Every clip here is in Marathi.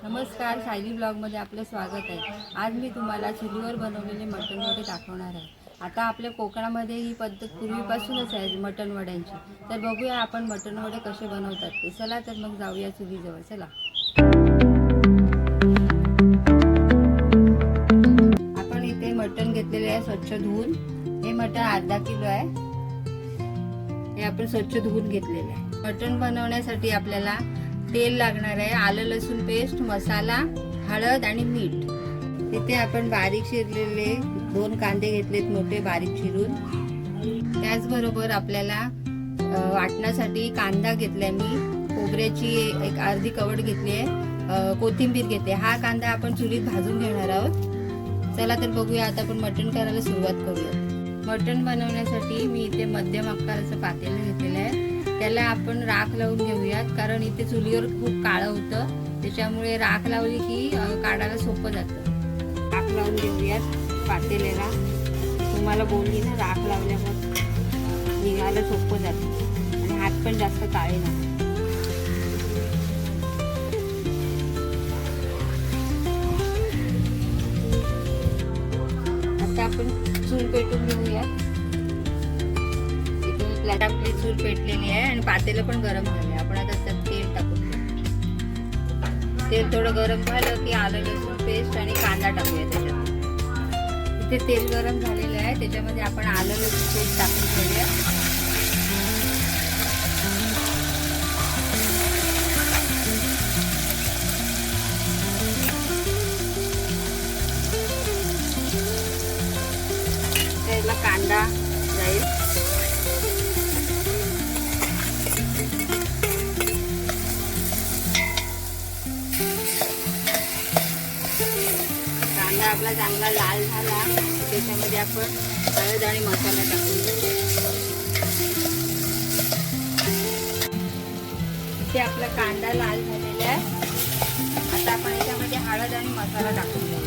नमस्कार, सायली ब्लॉगमध्ये आपलं स्वागत आहे। आज मी तुम्हाला चुलीवर बनवलेले मटण वडे दाखवणार आहे। आता आपल्या कोकणामध्ये ही पद्धत पूर्वीपासूनच आहे मटण वड्यांची। तर बघूया आपण मटण वडे कसे बनवतात ते। चला तर मग जाऊया चुलीजवळ। चला, आपण इथे मटण घेतलेले आहे स्वच्छ धुवून। हे मटण अर्धा किलो आहे। हे आपण स्वच्छ धुवून घेतलेले आहे। मटण बनवण्यासाठी आपल्याला तेल लागणार आहे, आलं लसूण पेस्ट, मसाला, हळद आणि मीठ। इथे आपण बारीक चिरलेले 2 कांदे घेतलेत मोठे बारीक चिरून। त्याचबरोबर आपल्याला वाटण्यासाठी कांदा घेतलाय मी, खोबऱ्याची एक अर्धी कवड घेतली आहे, कोथिंबीर घेतली। हा कांदा आपण चुलीत भाजून घेणार आहोत। चला तर बघूया आता आपण मटण करायला सुरुवात करूया। मटण बनवण्यासाठी मी इथे मध्यम आकाराचं पातेलं घेतलेलं आहे। त्याला आपण राख लावून घेऊयात, कारण इथे चुलीवर खूप काळं होतं, त्याच्यामुळे राख लावली की काढायला सोपं जातं। राख लावून घेऊयात पातेल्याला। तुम्हाला बोलली ना, राख लावल्यावर निघायला सोपं जातं आणि हात पण जास्त काळे नाही। आता आपण चूल पेटून घेऊयात। आपली चूल पेटलेली आहे आणि पातेलं पण गरम झाले। आपण आता त्यात तेल टाकूया। तेल थोडं गरम झालं की आलं लसूण पेस्ट आणि कांदा टाकूया त्याच्यात। इथे तेल गरम झालेलं आहे, त्याच्यामध्ये आपण आलं लसूण पेस्ट टाकून घेऊया। त्याला कांदा जाईल। आपला चांगला लाल झाला, त्याच्यामध्ये आपण हळद आणि मसाला टाकून घेऊ। इथे आपला कांदा लाल झालेला आहे। आता आपण याच्यामध्ये हळद आणि मसाला टाकून घेऊ।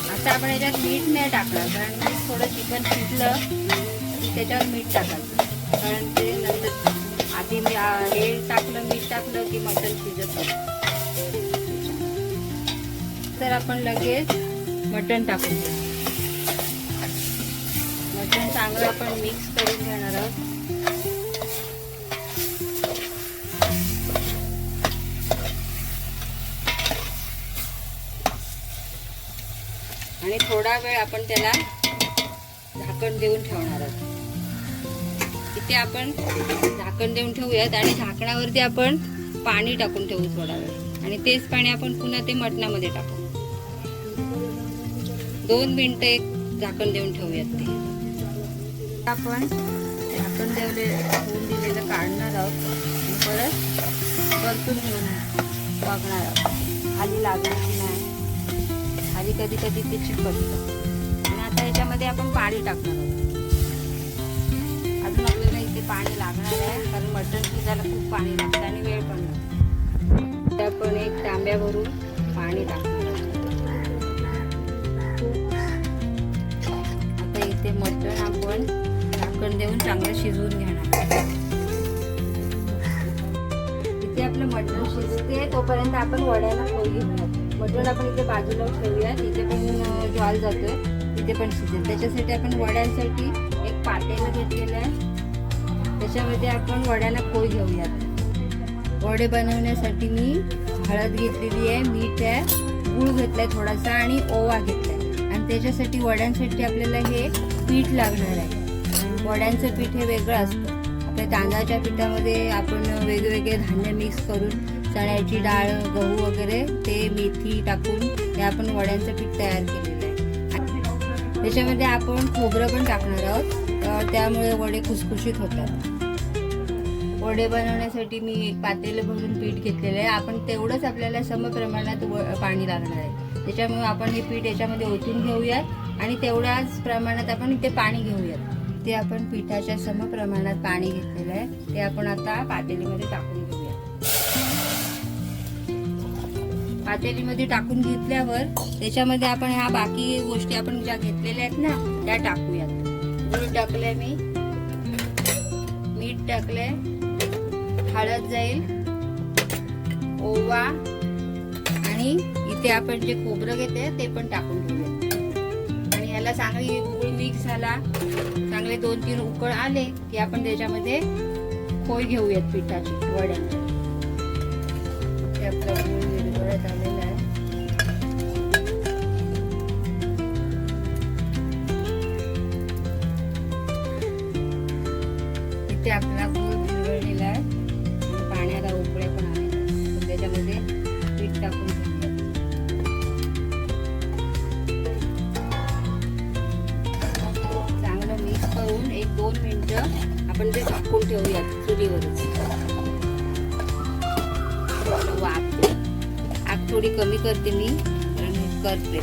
आता आपण याच्यात मीठ नाही टाकलं, कारण मीठ थोडं चिकन शिजलं की त्याच्यावर मीठ टाकायचं, कारण ते नंतर आधी हे टाकलं, मीठ टाकलं की मटण शिजत नाही। तर आपण लगेच मटण टाकून घेऊ। मटण चांगलं आपण मिक्स करून घेणार आहोत। आणि थोडा वेळ आपण त्याला झाकण देऊन ठेवणार आहोत। इथे आपण झाकण देऊन ठेवूयात आणि झाकणावरती आपण पाणी टाकून ठेवू थोडा वेळ, आणि तेच पाणी आपण पुन्हा ते मटणामध्ये टाकू। 2 मिनिटं एक झाकण देऊन ठेवूयात। ते आपण झाकण ठेवून दिलेलं काढणार आहोत आणि परत परतून घेऊन बघणार आहोत खाली लागणार की नाही। खाली कधी कधी ते चिकटतं। आणि आता याच्यामध्ये आपण पाणी टाकणार आहोत। अजून आपल्याला इथे पाणी लागणार आहे, कारण मटण शिजायला खूप पाणी लागतं आणि वेळ पण लागतो। आपण एक तांब्या भरून पाणी टाकणार आहोत। आता इथे मटण आपण झाकण देऊन चांगलं शिजवून घेणार। इथे आपलं मटण शिजते, तोपर्यंत आपण वड्याला पोळी घेऊयात। मटण आपण इथे बाजूला ठेवूयात। इथे पण ज्वाल जातोय, इथे पण शिजेल। त्याच्यासाठी आपण वड्यांसाठी एक पातेलं घेतलेलं आहे, त्याच्यामध्ये आपण वड्याला पोळी घेऊयात। वडे बनवण्यासाठी मी हळद घेतलेली आहे, मीठ आहे, गूळ घेतलाय थोडासा आणि ओवा घेतलाय। आणि त्याच्यासाठी वड्यांसाठी आपल्याला हे पीठ लागणार आहे। वड्यांचं पीठ हे वेगळं असतं। आपल्या तांदळाच्या पिठामध्ये आपण वेगवेगळे धान्य मिक्स करून, चण्याची डाळ, गहू वगैरे, ते मेथी टाकून हे आपण वड्यांचं पीठ तयार केलेलं आहे। त्याच्यामध्ये आपण खोबरं पण टाकणार आहोत, त्यामुळे वडे खुसखुशीत होतात। वडे बनवण्यासाठी मी एक पातेलं भरून पीठ घेतलेलं आहे। आपण तेवढंच आपल्याला समप्रमाणात पाणी लागणार आहे, त्याच्यामुळे आपण हे पीठ याच्यामध्ये ओतून घेऊयात आणि तेवढ्याच प्रमाणात आपण इथे पाणी घेऊयात। ते आपण पिठाच्या समप्रमाणात पाणी घेतलेलं आहे, ते आपण आता पातेलीमध्ये टाकून घेऊयात। पातेलीमध्ये टाकून घेतल्यावर त्याच्यामध्ये आपण ह्या बाकी गोष्टी आपण ज्या घेतलेल्या आहेत ना, त्या टाकूयात। गूळ टाकलंय मी, मीठ टाकलंय, हळद जाईल, ओवा आणि इथे आपण जे खोबरं घेते ते पण टाकून घेऊया. आणि याला चांगली गूळ मिक्स झाला, चांगले 2-3 उकळ आले की आपण त्याच्यामध्ये खोय घेऊयात पिठाची वड्यांची. ते आपला गूळ विरघळत आलेला आहे. इथे आपला गूळ विरघळलेला आहे, पाण्याला उकळे पण आलेला आहे. त्याच्यामध्ये पीठ टाकून घेऊया. चांगलं मिक्स करून 1-2 मिनिटं आपण ते झाकून ठेवूयात चुलीवरच. वाफ आग थोडी कमी करते मी, करते.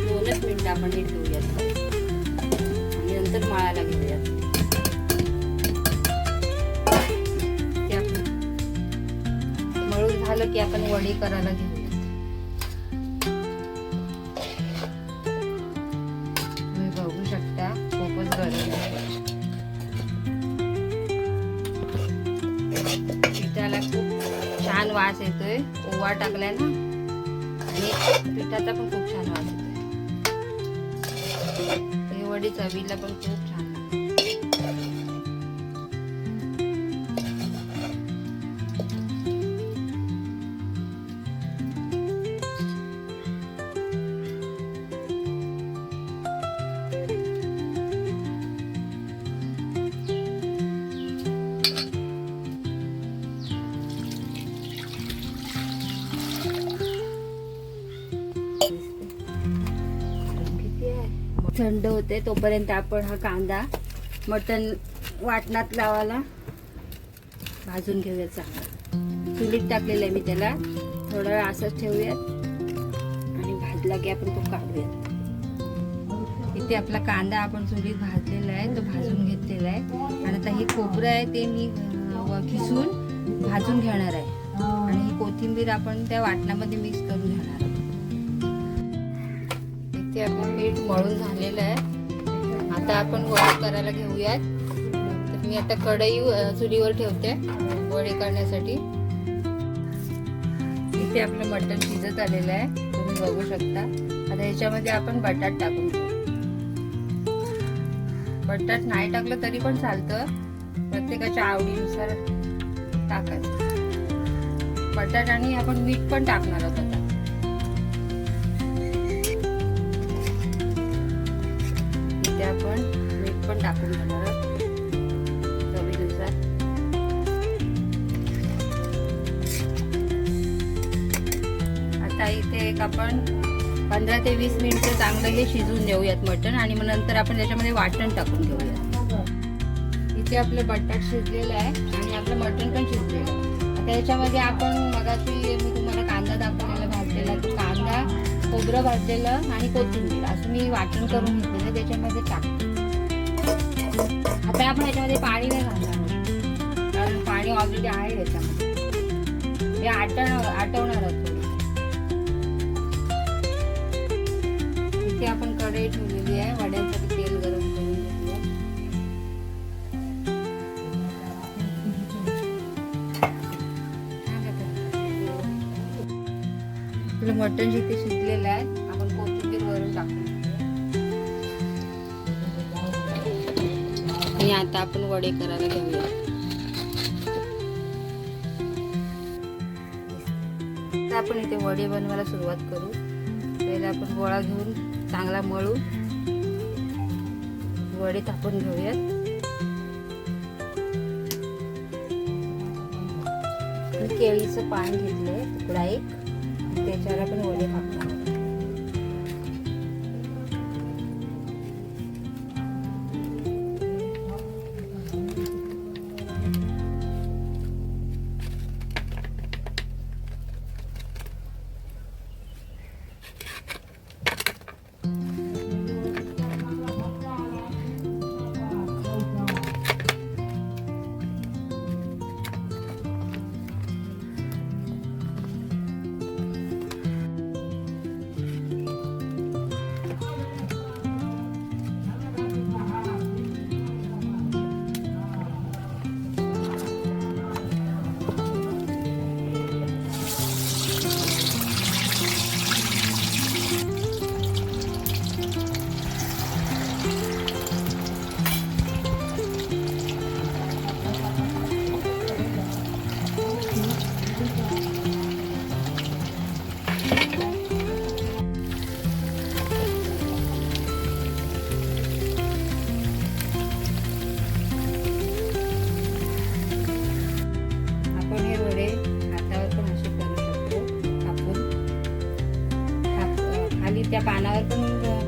2च मिनिटं आपण हे ठेवूयात आणि नंतर मळायला घेऊयात. मळून झालं की आपण वडी करायला घेऊयात. तुम्ही बघू शकता खूपच गरम आहे. पिठाला खूप छान वास येतोय, ओवा टाकलाय ना, आणि पिठाचा पण खूप छान वास येतोय. ही वडी चवीला पण खूप छान लागते. थंड होते तोपर्यंत आपण हा कांदा मटण वाटणात लावायला भाजून घेऊया. चांगला चुलीत टाकलेला आहे मी, त्याला थोडा वेळ असंच ठेवूयात आणि भाजला की आपण तो काढूयात. इथे आपला कांदा आपण चुलीत भाजलेला आहे, तो भाजून घेतलेला आहे. आणि आता हे खोबरं आहे ते मी खिसून भाजून घेणार आहे. आणि ही कोथिंबीर आपण त्या वाटणामध्ये मिक्स करून घेणार आहोत. इथे आपण पीठ मळून झालेलं आहे. आता आपण वडी करायला घेऊयात. तर मी आता कढई चुलीवर ठेवते वडी करण्यासाठी. इथे आपलं मटण शिजत आलेलं आहे, तुम्ही बघू शकता. आता ह्याच्यामध्ये आपण बटाट टाकून घेऊ. बटाट नाही टाकलं तरी पण चालतं, प्रत्येकाच्या आवडीनुसार टाकायचं. बटाट आणि आपण मीठ पण टाकणार आहोत. आता इथे आपण मीठ पण टाकून घेणार आहोत चवीनुसार. आता इथे एक आपण 15 ते 20 मिनिटं चांगलं हे शिजवून देऊयात मटण. आणि मग नंतर आपण त्याच्यामध्ये वाटण टाकून घेऊयात. इथे आपलं बटाट शिजलेलं आहे आणि आपलं मटण पण शिजलेलं आहे. आता याच्यामध्ये आपण मगाशी मी तुम्हाला कांदा दाखवलेला भाजलेला, तो कांदा, खोबरं भाजलेलं आणि कोथिंबीर असं मी वाटण करून घेतलेलं त्याच्यामध्ये टाकतो. आता आपण याच्यामध्ये पाणी नाही घालणार, कारण पाणी ऑलरेडी आहे याच्यामध्ये. हे आटवणार आहोत थोडी. इथे आपण कढई ठेवलेली आहे, वड्यांसाठी तेल गरम करून घेऊया. आपलं मटण जिथे शिजलेलं आहे आपण कोथिंबीर वरून टाकून आणि आता आपण वडे करायला घेऊया. आता आपण इथे वडे बनवायला सुरुवात करू. पहिला आपण गोळा घेऊन चांगला मळून वडे थापून घेऊयात. केळीचं पान घेतलंय तुकडा एक, त्याच्यावर आपण वडे टाकणार.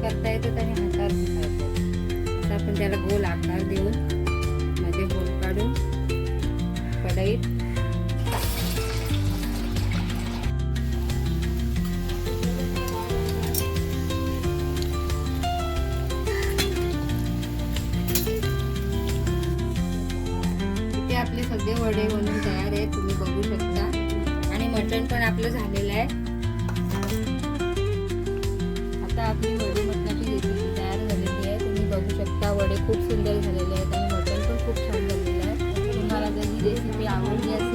करता येतात आणि हातावर सुद्धा येतात. आता आपण त्याला गोल आकार देऊन मध्ये होल काढून कढईत इथे आपले सगळे वडे बनून तयार आहेत, तुम्ही बघू शकता. आणि मटण पण आपलं झालेलं आहे. आता आपली वडे मटणाची रेसिपी तयार झालेली आहे. तुम्ही बघू शकता वडे खूप सुंदर झालेले आहेत आणि मटण पण खूप छान झालेलं आहे. तुम्हाला जर ही रेसिपी आवडली असेल